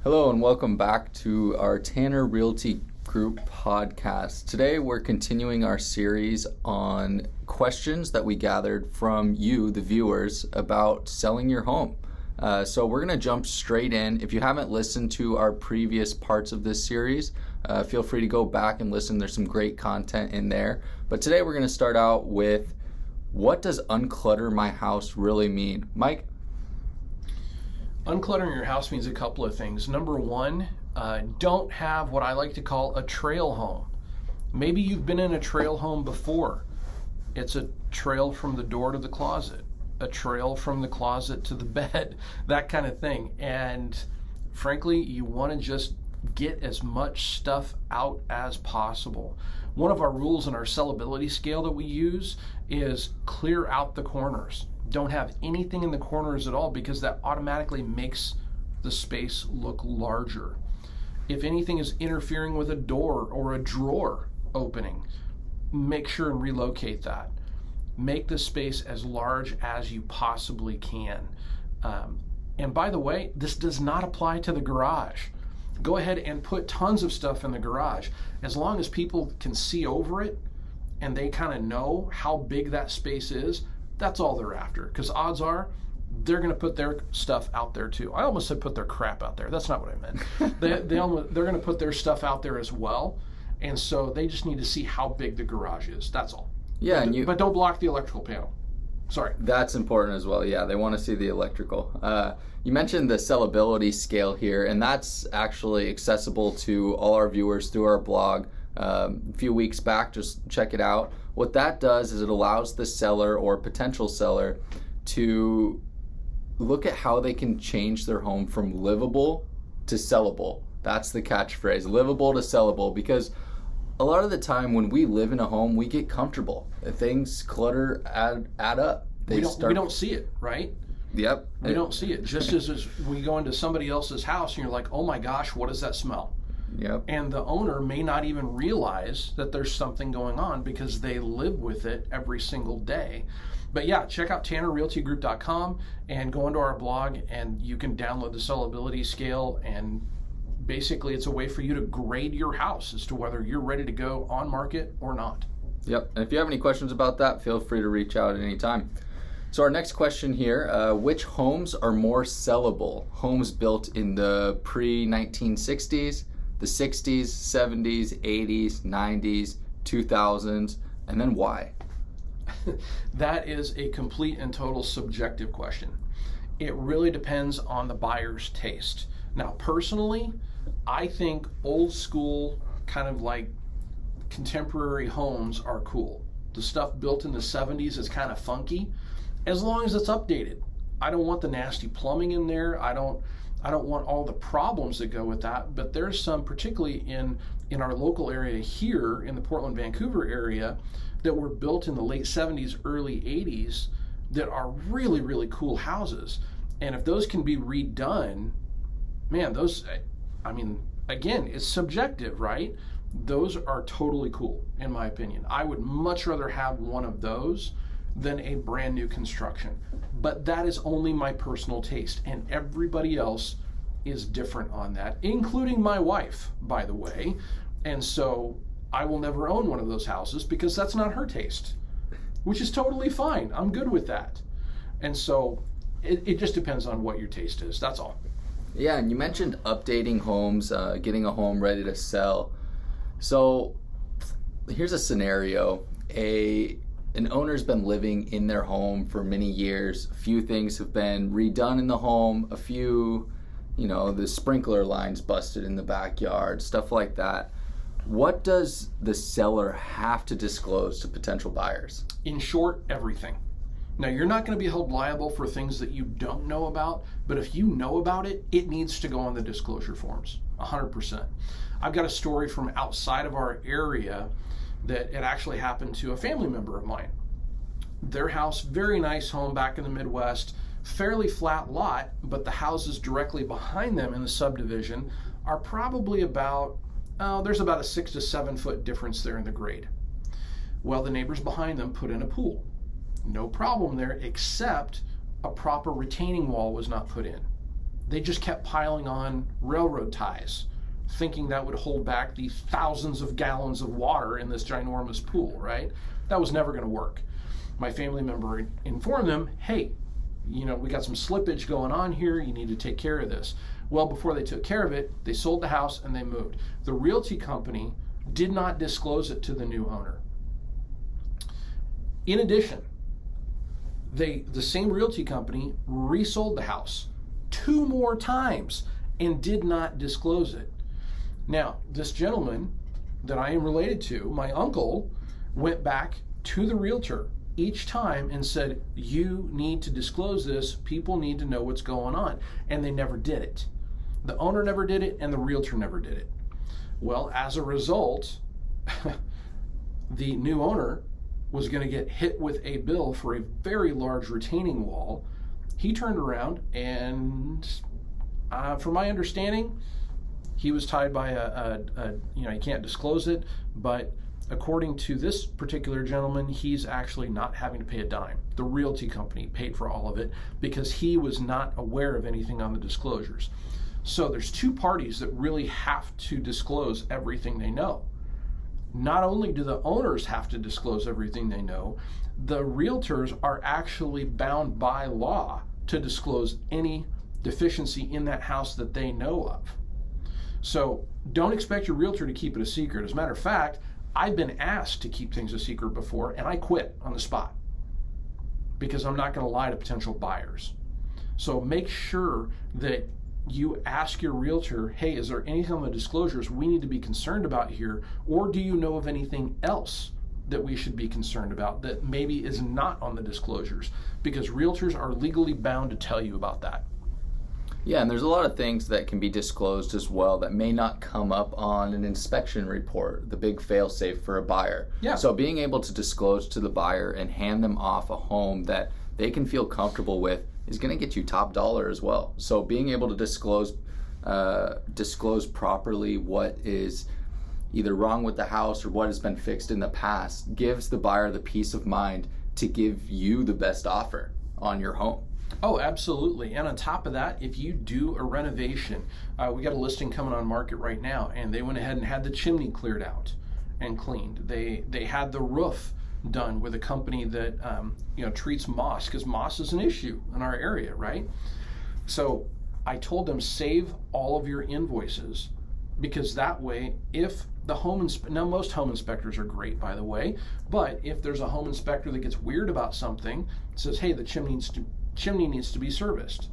Hello and welcome back to our Tanner Realty Group podcast. Today we're continuing our series on questions that we gathered from you, the viewers, about selling your home. So we're going to jump straight in. If you haven't listened to our previous parts of this series, feel free to go back and listen. There's some great content in there. But today we're going to start out with, what does unclutter my house really mean? Mike? Uncluttering your house means a couple of things. Number one, don't have what I like to call a trail home. Maybe you've been in a trail home before. It's a trail from the door to the closet, a trail from the closet to the bed, that kind of thing. And frankly, you want to just get as much stuff out as possible. One of our rules in our sellability scale that we use is clear out the corners. Don't have anything in the corners at all, because that automatically makes the space look larger. If anything is interfering with a door or a drawer opening, make sure and relocate that. Make the space as large as you possibly can. And by the way, this does not apply to the garage. Go ahead and put tons of stuff in the garage. As long as people can see over it and they kind of know how big that space is, that's all they're after, because odds are they're going to put their stuff out there too. I almost said put their crap out there. That's not what I meant. They're going to put their stuff out there as well, and so they just need to see how big the garage is. That's all. Yeah, but don't block the electrical panel. Sorry. That's important as well. Yeah, they want to see the electrical. You mentioned the sellability scale here, and that's actually accessible to all our viewers through our blog. A few weeks back, just check it out. What that does is it allows the seller or potential seller to look at how they can change their home from livable to sellable. That's the catchphrase, livable to sellable, because a lot of the time when we live in a home, we get comfortable. Things add up. We don't see it, right? Yep. We don't see it. Just as we go into somebody else's house and you're like, oh my gosh, what does that smell? Yep. And the owner may not even realize that there's something going on because they live with it every single day. But yeah, check out TannerRealtyGroup.com and go into our blog, and you can download the sellability scale, and basically it's a way for you to grade your house as to whether you're ready to go on market or not. Yep. And if you have any questions about that, feel free to reach out at any time. So our next question here, which homes are more sellable? Homes built in the pre-1960s, the 60s, 70s, 80s, 90s, 2000s, and then why? That is a complete and total subjective question. It really depends on the buyer's taste. Now, personally, I think old school, kind of like contemporary homes are cool. The stuff built in the 70s is kind of funky, as long as it's updated. I don't want the nasty plumbing in there. I don't want all the problems that go with that, but there's some, particularly in our local area here in the Portland, Vancouver area, that were built in the late 70s, early 80s that are really, really cool houses. And if those can be redone, man, those, I mean, again, it's subjective, right? Those are totally cool, in my opinion. I would much rather have one of those than a brand new construction. But that is only my personal taste, and everybody else is different on that, including my wife, by the way. And so I will never own one of those houses because that's not her taste, which is totally fine. I'm good with that. And so it just depends on what your taste is. That's all. Yeah, and you mentioned updating homes, getting a home ready to sell. So here's a scenario. An owner's been living in their home for many years. A few things have been redone in the home. A few, the sprinkler lines busted in the backyard, stuff like that. What does the seller have to disclose to potential buyers? In short, everything. Now, you're not going to be held liable for things that you don't know about, but if you know about it, it needs to go on the disclosure forms, 100%. I've got a story from outside of our area that it actually happened to a family member of mine. Their house, very nice home back in the Midwest, fairly flat lot, but the houses directly behind them in the subdivision are probably about, there's about a 6 to 7 foot difference there in the grade. Well, the neighbors behind them put in a pool. No problem there, except a proper retaining wall was not put in. they just kept piling on railroad ties, thinking that would hold back the thousands of gallons of water in this ginormous pool, right? That was never going to work. My family member informed them, hey, we got some slippage going on here. You need to take care of this. Well, before they took care of it, they sold the house and they moved. The realty company did not disclose it to the new owner. In addition, the same realty company resold the house 2 more times and did not disclose it. Now, this gentleman that I am related to, my uncle, went back to the realtor each time and said, you need to disclose this. People need to know what's going on. And they never did it. The owner never did it and the realtor never did it. Well, as a result, the new owner was going to get hit with a bill for a very large retaining wall. He turned around and, from my understanding, he was tied by you can't disclose it, but according to this particular gentleman, he's actually not having to pay a dime. The realty company paid for all of it because he was not aware of anything on the disclosures. So there's 2 parties that really have to disclose everything they know. Not only do the owners have to disclose everything they know, the realtors are actually bound by law to disclose any deficiency in that house that they know of. So don't expect your realtor to keep it a secret. As a matter of fact, I've been asked to keep things a secret before, and I quit on the spot because I'm not going to lie to potential buyers. So make sure that you ask your realtor, hey, is there anything on the disclosures we need to be concerned about here? Or do you know of anything else that we should be concerned about that maybe is not on the disclosures? Because realtors are legally bound to tell you about that. Yeah, and there's a lot of things that can be disclosed as well that may not come up on an inspection report, the big fail-safe for a buyer. Yeah. So being able to disclose to the buyer and hand them off a home that they can feel comfortable with is going to get you top dollar as well. So being able to disclose properly what is either wrong with the house or what has been fixed in the past gives the buyer the peace of mind to give you the best offer on your home. Oh, absolutely. And on top of that, if you do a renovation, we got a listing coming on market right now, and they went ahead and had the chimney cleared out and cleaned. They had the roof done with a company that treats moss, because moss is an issue in our area, right? So I told them, save all of your invoices, because that way, if the now most home inspectors are great, by the way, but if there's a home inspector that gets weird about something, says, hey, the chimney needs to be serviced,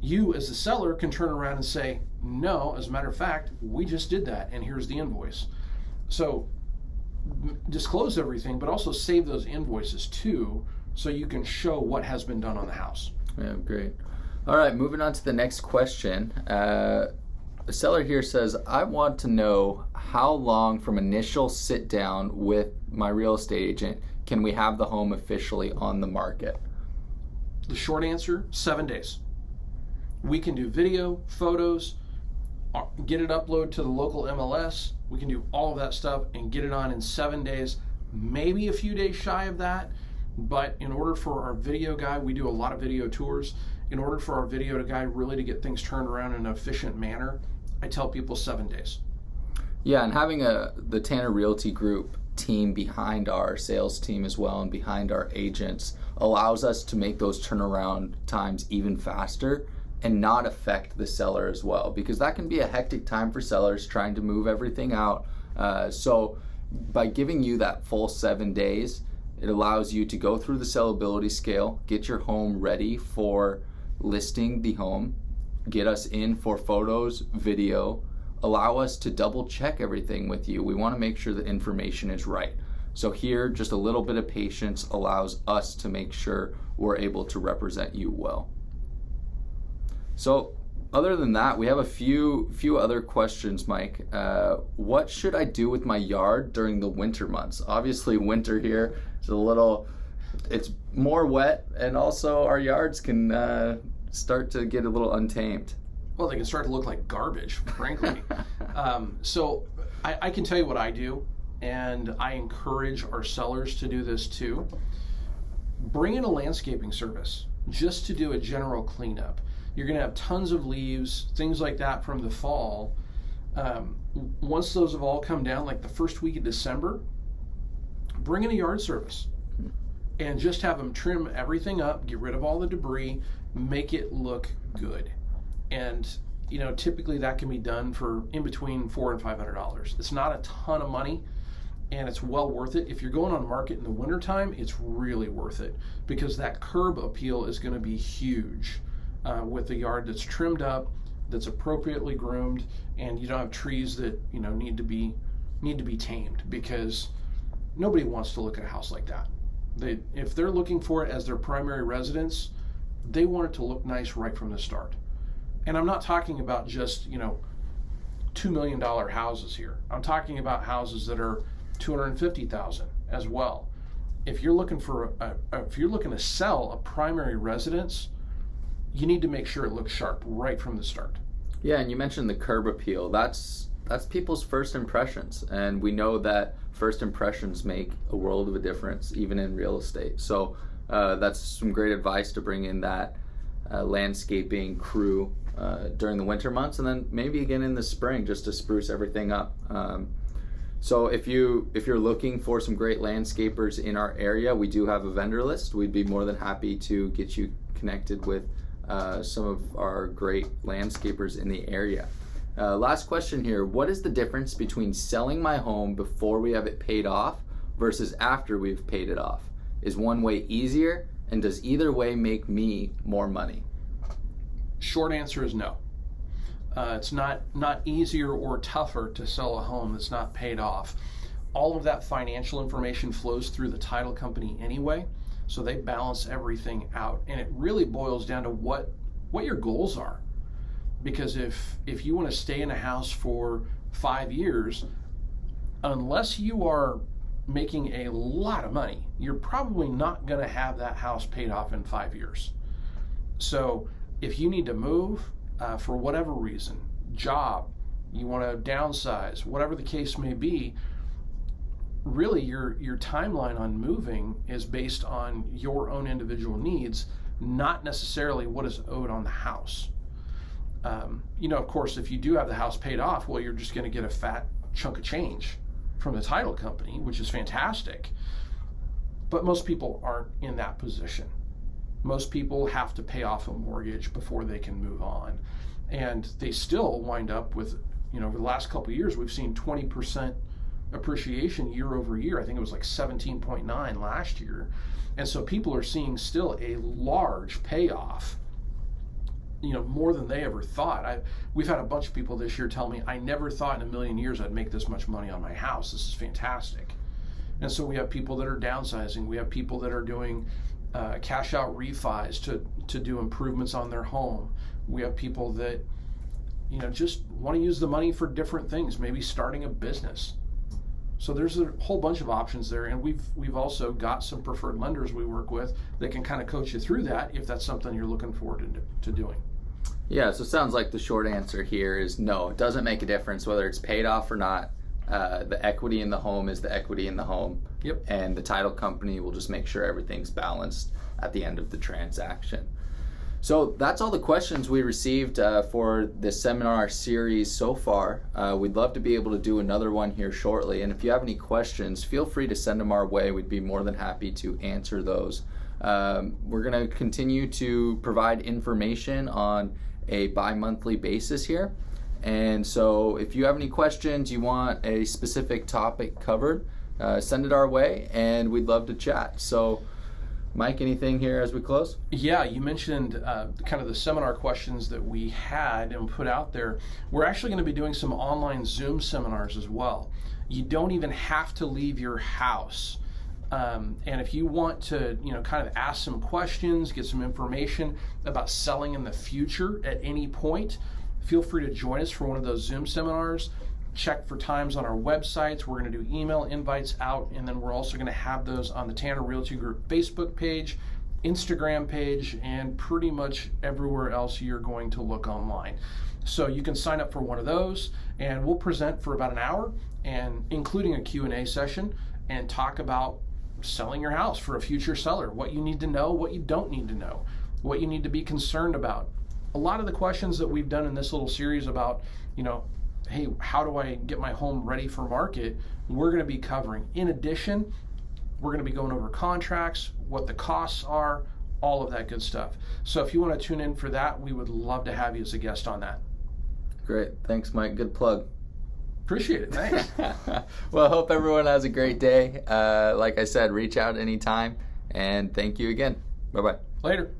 you as the seller can turn around and say, no, as a matter of fact, we just did that and here's the invoice. So disclose everything, but also save those invoices too, so you can show what has been done on the house. Yeah, great. All right, moving on to the next question. The seller here says, I want to know how long from initial sit down with my real estate agent can we have the home officially on the market? The short answer, 7 days. We can do video, photos, get it uploaded to the local MLS. We can do all of that stuff and get it on in 7 days, maybe a few days shy of that. But in order for our video guy, we do a lot of video tours. In order for our video guy really to get things turned around in an efficient manner, I tell people 7 days. Yeah, and having the Tanner Realty Group team behind our sales team as well and behind our agents allows us to make those turnaround times even faster and not affect the seller as well, because that can be a hectic time for sellers trying to move everything out. So by giving you that full 7 days, it allows you to go through the sellability scale, get your home ready for listing the home, get us in for photos, video, allow us to double check everything with you. We want to make sure the information is right. So here, just a little bit of patience allows us to make sure we're able to represent you well. So other than that, we have a few other questions, Mike. What should I do with my yard during the winter months? Obviously winter here is it's more wet, and also our yards can start to get a little untamed. Well, they can start to look like garbage, frankly. So I can tell you what I do, and I encourage our sellers to do this too. Bring in a landscaping service just to do a general cleanup. You're going to have tons of leaves, things like that from the fall. Once those have all come down, like the first week of December, bring in a yard service and just have them trim everything up, get rid of all the debris, make it look good. And typically that can be done for in between $400 and $500. It's not a ton of money, and it's well worth it. If you're going on market in the wintertime, it's really worth it, because that curb appeal is going to be huge with a yard that's trimmed up, that's appropriately groomed, and you don't have trees that need to be tamed, because nobody wants to look at a house like that. If they're looking for it as their primary residence, they want it to look nice right from the start. And I'm not talking about just $2 million houses here. I'm talking about houses that are $250,000 as well. If you're looking to sell a primary residence, you need to make sure it looks sharp right from the start. Yeah, and you mentioned the curb appeal. That's people's first impressions, and we know that first impressions make a world of a difference, even in real estate. So that's some great advice to bring in that landscaping crew during the winter months, and then maybe again in the spring, just to spruce everything up. So if you're looking for some great landscapers in our area, we do have a vendor list. We'd be more than happy to get you connected with some of our great landscapers in the area. Last question here. What is the difference between selling my home before we have it paid off versus after we've paid it off? Is one way easier, and does either way make me more money? Short answer is no. It's not easier or tougher to sell a home that's not paid off. All of that financial information flows through the title company anyway, so they balance everything out. And it really boils down to what your goals are. Because if you want to stay in a house for 5 years, unless you are making a lot of money, you're probably not going to have that house paid off in 5 years. So if you need to move for whatever reason, job, you want to downsize, whatever the case may be, really your timeline on moving is based on your own individual needs, not necessarily what is owed on the house. Of course, if you do have the house paid off, well, you're just going to get a fat chunk of change from the title company, which is fantastic. But most people aren't in that position. Most people have to pay off a mortgage before they can move on. And they still wind up with, over the last couple of years, we've seen 20% appreciation year over year. I think it was like 17.9 last year. And so people are seeing still a large payoff, more than they ever thought. We've had a bunch of people this year tell me, I never thought in a million years I'd make this much money on my house. This is fantastic. And so we have people that are downsizing. We have people that are doing cash out refis to do improvements on their home. We have people that just want to use the money for different things, maybe starting a business. So there's a whole bunch of options there, and we've also got some preferred lenders we work with that can kind of coach you through that if that's something you're looking forward to doing. Yeah, so it sounds like the short answer here is no, it doesn't make a difference whether it's paid off or not. The equity in the home is the equity in the home. Yep. And the title company will just make sure everything's balanced at the end of the transaction. So that's all the questions we received for this seminar series so far. We'd love to be able to do another one here shortly. And if you have any questions, feel free to send them our way. We'd be more than happy to answer those. We're going to continue to provide information on a bi-monthly basis here. And so if you have any questions, you want a specific topic covered, send it our way and we'd love to chat. So Mike, anything here as we close? Yeah, you mentioned kind of the seminar questions that we had and put out there. We're actually going to be doing some online Zoom seminars as well. You don't even have to leave your house. And if you want to, kind of ask some questions, get some information about selling in the future at any point, feel free to join us for one of those Zoom seminars. Check for times on our websites. We're going to do email invites out, and then we're also going to have those on the Tanner Realty Group Facebook page, Instagram page, and pretty much everywhere else you're going to look online. So you can sign up for one of those, and we'll present for about an hour, and including a Q&A session, and talk about selling your house for a future seller, what you need to know, what you don't need to know, what you need to be concerned about. a lot of the questions that we've done in this little series about, hey, how do I get my home ready for market, we're going to be covering. In addition, we're going to be going over contracts, what the costs are, all of that good stuff. So if you want to tune in for that, we would love to have you as a guest on that. Great. Thanks, Mike. Good plug. Appreciate it. Thanks. Well, I hope everyone has a great day. Like I said, reach out anytime. And thank you again. Bye-bye. Later.